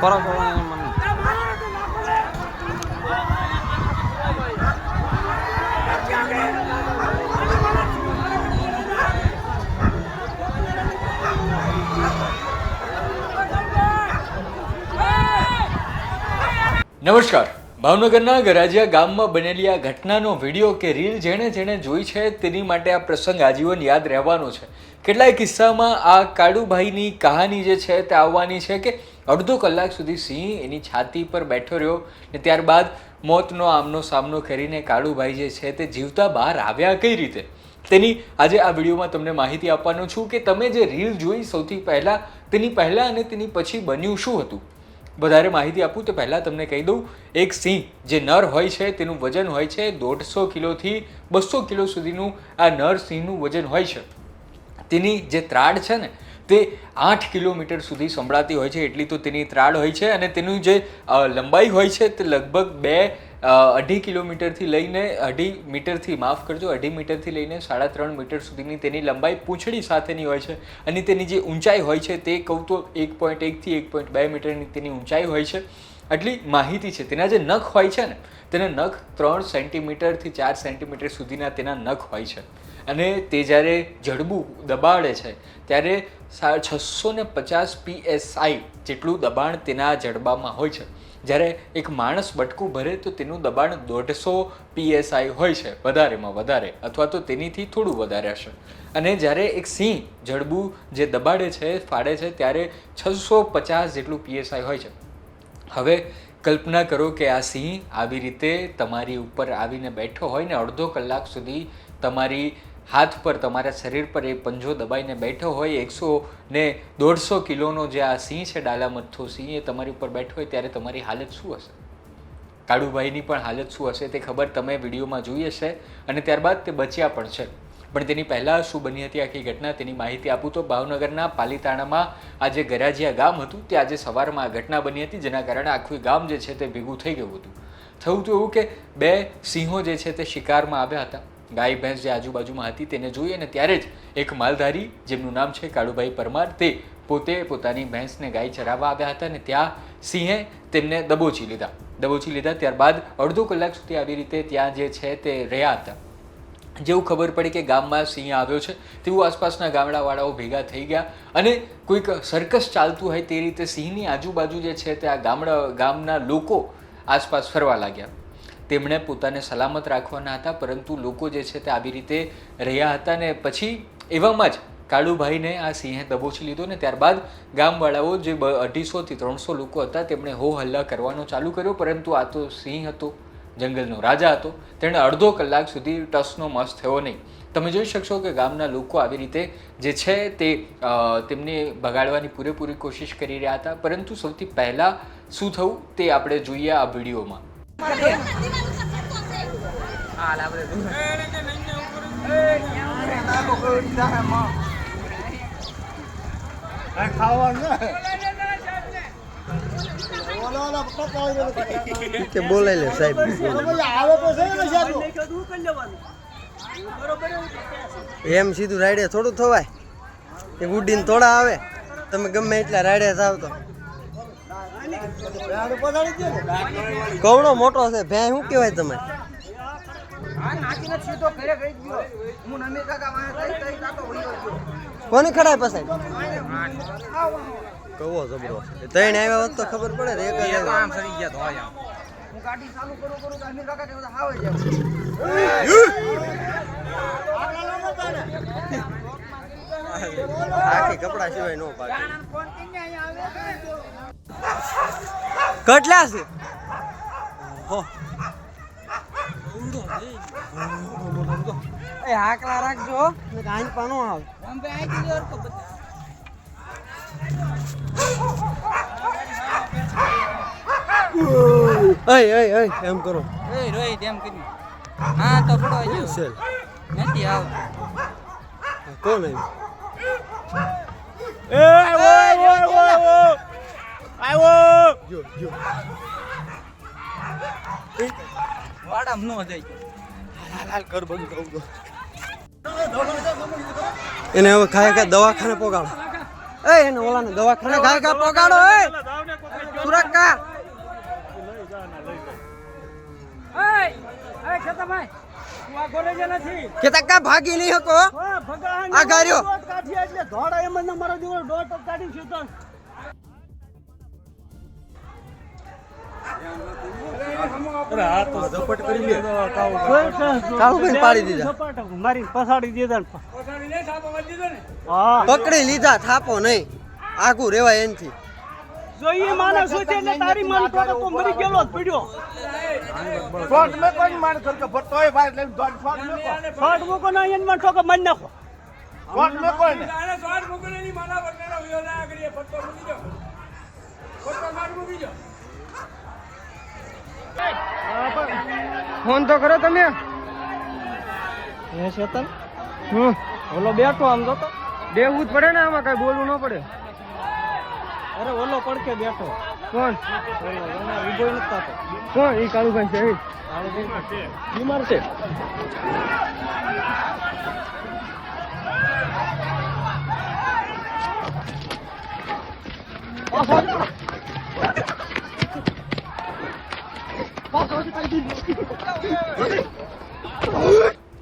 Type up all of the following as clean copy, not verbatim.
નમસ્કાર. ભાવનગરના ગરાજિયા ગામમાં બનેલી આ ઘટનાનો વિડીયો કે રીલ જેણે જોઈ છે તેની માટે આ પ્રસંગ આજીવન યાદ રહેવાનો છે. કેટલાય કિસ્સામાં આ કાળુભાઈની કહાની જે છે તે આવવાની છે કે અડધો કલાક સુધી સિંહ એની છાતી પર બેઠો રહ્યો ને ત્યારબાદ મોતનો આમનો સામનો કરીને કાળુભાઈ જે છે તે જીવતા બહાર આવ્યા કઈ રીતે, તેની આજે આ વિડીયોમાં તમને માહિતી આપવાનો છું કે તમે જે રીલ જોઈ સૌથી પહેલાં તેની પહેલાં અને તેની પછી બન્યું શું હતું. વધારે માહિતી આપું તો પહેલાં તમને કહી દઉં, એક સિંહ જે નર હોય છે તેનું વજન હોય છે 150 કિલોથી 200 કિલો સુધીનું આ નર સિંહનું વજન હોય છે. તેની જે ત્રાડ છે ને તે 8 કિલોમીટર સુધી સંભળાતી હોય છે, એટલી તો તેની ત્રાડ હોય છે. અને તેનું જે લંબાઈ હોય છે તે લગભગ 2.5 કિલોમીટરથી લઈને 2.5 મીટરથી અઢી મીટરથી લઈને 3.5 મીટર સુધીની તેની લંબાઈ પૂંછડી સાથેની હોય છે. અને તેની જે ઊંચાઈ હોય છે તે કહું તો 1.1 થી 1.2 મીટરની તેની ઊંચાઈ હોય છે. આટલી માહિતી છે. તેના જે નખ હોય છે ને તેના નખ 3 સેન્ટીમીટરથી 4 સેન્ટીમીટર સુધીના તેના નખ હોય છે. અને તે જ્યારે જડબું દબાડે છે ત્યારે 650 PSI જેટલું દબાણ તેના જડબામાં હોય છે. જ્યારે એક માણસ બટકું ભરે તો તેનું દબાણ 150 PSI હોય છે, વધારેમાં વધારે, અથવા તો તેનીથી થોડું વધારે હશે. અને જ્યારે એક સિંહ જડબું જે દબાડે છે, ફાડે છે, ત્યારે 650 જેટલું PSI હોય છે. હવે કલ્પના કરો કે આ સિંહ આવી રીતે તમારી ઉપર આવીને બેઠો હોય ને અડધો કલાક સુધી તમારી હાથ પર, તમારા શરીર પર એ પંજો દબાઈને બેઠો હોય. 100-150 કિલોનો જે આ સિંહ છે, ડાલામથ્થો સિંહ, એ તમારી ઉપર બેઠો હોય ત્યારે તમારી હાલત શું હશે? કાળુભાઈની પણ હાલત શું હશે તે ખબર તમે વિડીયોમાં જોઈ હશે. અને ત્યારબાદ તે બચ્યા પણ છે. પણ તેની પહેલાં શું બની હતી આખી ઘટના તેની માહિતી આપું તો ભાવનગરના પાલીતાણામાં આ જે ગરાજિયા ગામ હતું તે આજે સવારમાં આ ઘટના બની હતી, જેના કારણે આખું ગામ જે છે તે ભેગું થઈ ગયું હતું. થયું તો એવું કે 2 સિંહો જે છે તે શિકારમાં આવ્યા હતા. ગાય ભેંસ જે આજુબાજુમાં હતી તેને જોઈ અને ત્યારે જ એક માલધારી જેમનું નામ છે કાળુભાઈ પરમાર, તે પોતે પોતાની ભેંસને ગાય ચરાવવા આવ્યા હતા અને ત્યાં સિંહે તેમને દબોચી લીધા. ત્યારબાદ અડધો કલાક સુધી આવી રીતે ત્યાં જે છે તે રહ્યા હતા. જેવું ખબર પડી કે ગામમાં સિંહ આવ્યો છે તેવું આસપાસના ગામડાવાળાઓ ભેગા થઈ ગયા અને કોઈક સર્કસ ચાલતું હોય તે રીતે સિંહની આજુબાજુ જે છે તે આ ગામના લોકો આસપાસ ફરવા લાગ્યા. તેમણે પોતાને સલામત રાખવાના હતા, પરંતુ લોકો જે છે તે આવી રીતે રહ્યા હતા. ને પછી એવામાં જ કાળુભાઈને આ સિંહે દબોચી લીધો ને ત્યારબાદ ગામવાળાઓ જે 250 થી 300 લોકો હતા તેમણે હો હલ્લા કરવાનો ચાલુ કર્યો. પરંતુ આ તો સિંહ હતો, જંગલનો રાજા હતો, તેણે અડધો કલાક સુધી ટસનો મસ થયો નહીં. તમે જોઈ શકશો કે ગામના લોકો આવી રીતે જે છે તે તેમને બગાડવાની પૂરેપૂરી કોશિશ કરી રહ્યા હતા. પરંતુ સૌથી પહેલાં શું થયું તે આપણે જોઈએ આ વિડીયોમાં. બોલાય લે સાહેબ, એમ સીધું રાયડે થોડું થવાય, એ ઉડીને થોડા આવે. તમે ગમે એટલા રાયડે થાવ તો કવડો મોટો છે. ભેં શું કહેવાય તમે? કોને ખડાય પસાય કવો જબરો ત્રણ આવ્યા હોત તો ખબર પડે. એક જ આમ સરી ગયા તો આયા હું ગાડી ચાલુ કરું તો અમીર કાકા કે બધા આવે જાય આખી કપડા સિવાય નો પાકે. કેટલા છે? હાકલા રાખજો, આંચ પાનો આવે. એમ કરો એમ કરી. હા તો પડો નથી આવ કોણ વાડામ નો જાય કર બંધ કહું તો એને હવે ખાય દવાખાને પોગાડો. એને ઓલાને દવાખાને ખાય પોગાડો. સુરક્ષા કેતા કા ભાગી નહીં શકો આ ગાર્યો કાળુભાઈ પાડી દીધા મારી પસાડી દીધા પકડી લીધા થાપો નહીં આગું રેવાય એનથી જોઈએ માણસ શું છે એટલે તારી માન તો મરી ગયેલો જ પડ્યો શોટ મે કોઈ માર કરકે ભટતોય ભાઈ લઈને દોડ શોટ મે શોટ મૂકો ના એન માં ઠોકે મન નાખો શોટ મે કોઈ ને આને શોટ મૂકો ની માલા વગેરે વિયો ના કરીએ ભટતો મૂકી દો ભટતો માર મૂકી દો ફોન તો કરો તમે એ શેતન ઓલો બેઠો આમ તો બેવું જ પડે ને આમાં કઈ બોલવું ન પડે અરે ઓલો પડકે બેઠો કોણ વિજય નતા તો કોણ ઈ કાળુભાઈ છે બીમાર છે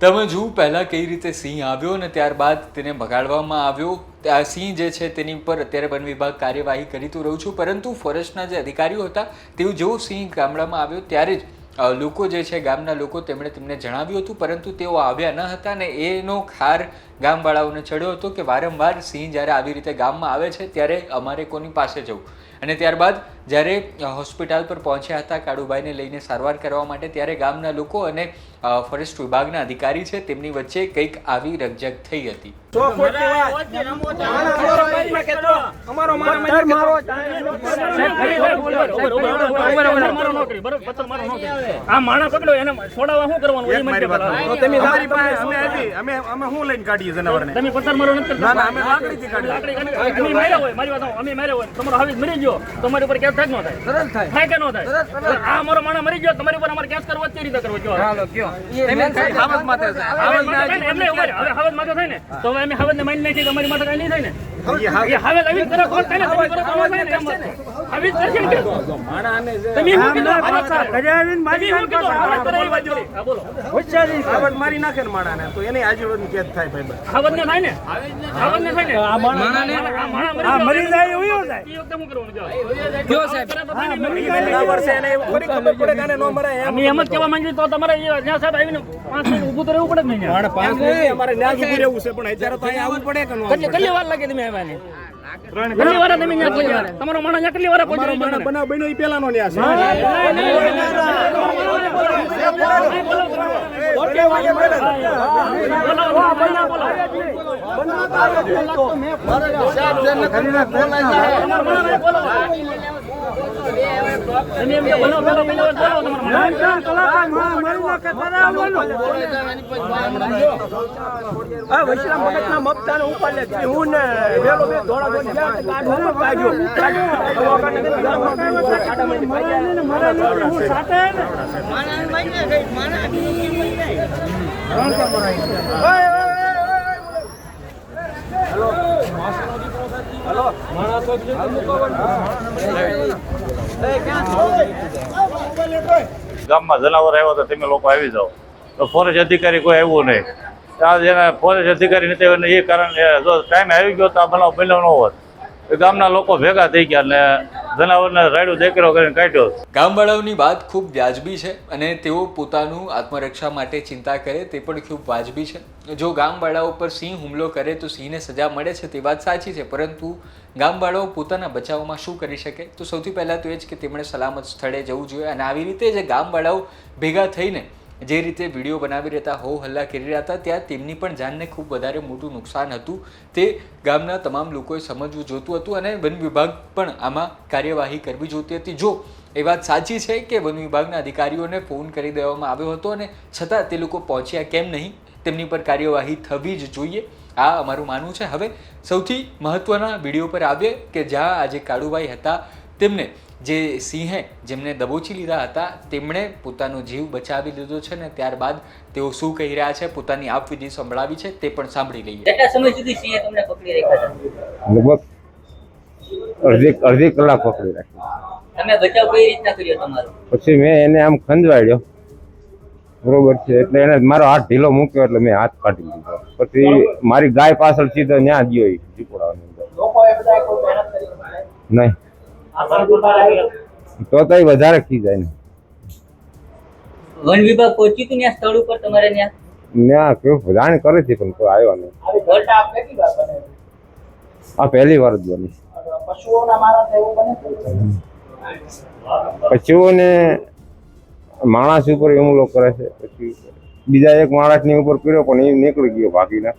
તમે જુઓ પહેલાં કઈ રીતે સિંહ આવ્યો ને ત્યારબાદ તેને ભગાડવામાં આવ્યો. આ સિંહ જે છે તેની પર અત્યારે વન વિભાગ કાર્યવાહી કરી તો રહ્યું છું, પરંતુ ફોરેસ્ટના જે અધિકારીઓ હતા તેઓ જેવો સિંહ ગામડામાં આવ્યો ત્યારે જ લોકો જે છે ગામના લોકો તેમણે જણાવ્યું હતું, પરંતુ તેઓ આવ્યા ન હતા ને એનો ખાર ગામવાળાઓને ચડ્યો હતો કે વારંવાર સિંહ જ્યારે આવી રીતે ગામમાં આવે છે ત્યારે અમારે કોની પાસે જવું. અને ત્યારબાદ જ્યારે હોસ્પિટલ પર પહોંચ્યા હતા કાળુભાઈને લઈને સારવાર કરવા માટે, ત્યારે ગામના લોકો અને ફોરેસ્ટ વિભાગના અધિકારી છે તેમની વચ્ચે કંઈક આવી રકઝક થઈ હતી. આ માણસ પકડો એને છોડાવવા શું કરવાનું એ મને તમે અમારી પાસે અમે હું લઈને કાઢીએ જનાવરને તમે પથ્થર મારો નથી ના ના અમે લાકડીથી કાઢીએ અમે માર્યા હોય મારી વાત અમે માર્યા હોય તમારો હાવીજ મરી ગયો તમારી ઉપર કેસ થાય ન થાય સરળ થાય કે ન થાય આ મારો માણસ મરી ગયો તમારી ઉપર અમારે કેસ કરવો કેવી રીતે કરવો કયો હાલો કયો તમે હાવજ માથે છે હાવજ એમને હવે હાવજ માથે થાય ને તો હવે અમે હાવજને મારી નાખી તમારી માથે કઈ નહીં થાય ને એ હાવજ આવી કરે કોણ થાય ને તમે કરો કોણ થાય ને હાવજ કરશે ને માણાને તમે હું કીધું ગજાવીન મારી હું કીધું હાવજ કરે એ બાજુ હા બોલો હોશિયારી હાવજ મારી નાખે ને માણાને તો એને આજીવન કેદ થાય ભાઈ હાવજને થાય ને હાવજને થાય ને આ માણાને આ મરી જાય એવું થાય એ વખતે હું કરવાનું જો કયો સાહેબ આ વર્ષે એને ફરી ખબર પડે કે આને નો મરાય અમે એમ જ કહેવા માંગીએ તો તમારે ત્યાં સાહેબ આવીને 5 મિનિટ ઊભું તો રહેવું પડે ને પણ 5 મિનિટ અમારે ન્યાજ ઊભી રહેવું છે, પણ અત્યારે તો અહીં આવવું પડે કે નો કેટલી વાર લાગે તમે આવ્યા ને કેટલી વાર તમે ત્યાં પહોંચ્યા તમારો માણસ કેટલી વાર પહોંચ્યો મારા બનાવ બન્યો એ પહેલાનો ન્યાજ છે ગામમાં જનાવર આવ્યો તો તમે લોકો આવી જાઓ, તો ફોરેસ્ટ અધિકારી કોઈ આવ્યું નહીં. આ જેના ફોરેસ્ટ અધિકારી નથી આવ્યો એ કારણે જો ટાઈમ આવી ગયો તો આ બનાવ બન્યો ન હોત. ગામના લોકો ભેગા થઈ ગયા ને જનાવરને રાયડું દેકરો કરીને કાઢ્યો. ગામવાળાઓની વાત ખૂબ વ્યાજબી છે અને તેઓ પોતાનું આત્મરક્ષા માટે ચિંતા કરે તે પણ ખૂબ વાજબી છે. જો ગામવાળાઓ પર સિંહ હુમલો કરે તો સિંહને સજા મળે છે તે વાત સાચી છે, પરંતુ ગામવાળાઓ પોતાના બચાવમાં શું કરી શકે? તો સૌથી પહેલાં તો એ જ કે તેમણે સલામત સ્થળે જવું જોઈએ. અને આવી રીતે જે ગામવાળાઓ ભેગા થઈને જે રીતે વિડીયો બનાવી રહેતા હો હલ્લા કરી રહ્યા હતા, ત્યાં તેમની પણ જાનને ખૂબ વધારે મોટું નુકસાન હતું. તે ગામના તમામ લોકોએ સમજવું જોતું હતું અને વન વિભાગ પણ આમાં કાર્યવાહી કરવી જોતી હતી. જો એ વાત સાચી છે કે વન વિભાગના અધિકારીઓને ફોન કરી દેવામાં આવ્યો હતો અને છતાં તે લોકો પહોંચ્યા કેમ નહીં, તેમની પર કાર્યવાહી થવી જ જોઈએ, આ અમારું માનવું છે. હવે સૌથી મહત્ત્વના વિડીયો પર આવીએ કે જ્યાં આજે કાળુભાઈ હતા તેમને જે સિંહે જેમને દબોચી લીધા હતા તેમણે પોતાનો જીવ બચાવી લીધો છે ને ત્યારબાદ તેઓ શું કહી રહ્યા છે, પોતાની આપવીતી સંભળાવી છે તે પણ સાંભળી લઈએ. કેટલા સમય સુધી સિંહે તમને પકડી રાખ્યા હતા? લગભગ અડધી કલાક પકડી રાખી. તમે બચાવ કઈ રીતના કર્યો તમારો? પછી મેં એને આમ ખંજવાળ્યો, બરોબર છે, એટલે એને મારો હાથ ઢીલો મૂક્યો એટલે મેં હાથ કાઢી દીધો. પછી મારી ગાય પાછળ સીધો ત્યાં ગયો એ ઝીપડાની અંદર. નહીં તો એ વધારે ખીજાય ને. વન વિભાગ પહોંચ્યું હતું ત્યાં સ્થળ ઉપર તમારે ત્યાં? ત્યાં કેવું જાણ કરે છે પણ કોઈ આવ્યો નહીં. આ પહેલી વાર જ બની. પશુઓને માણસ ઉપર હુમલો કરે છે, પછી બીજા એક માણસની ઉપર કર્યો પણ એ નીકળી ગયો ભાગીને.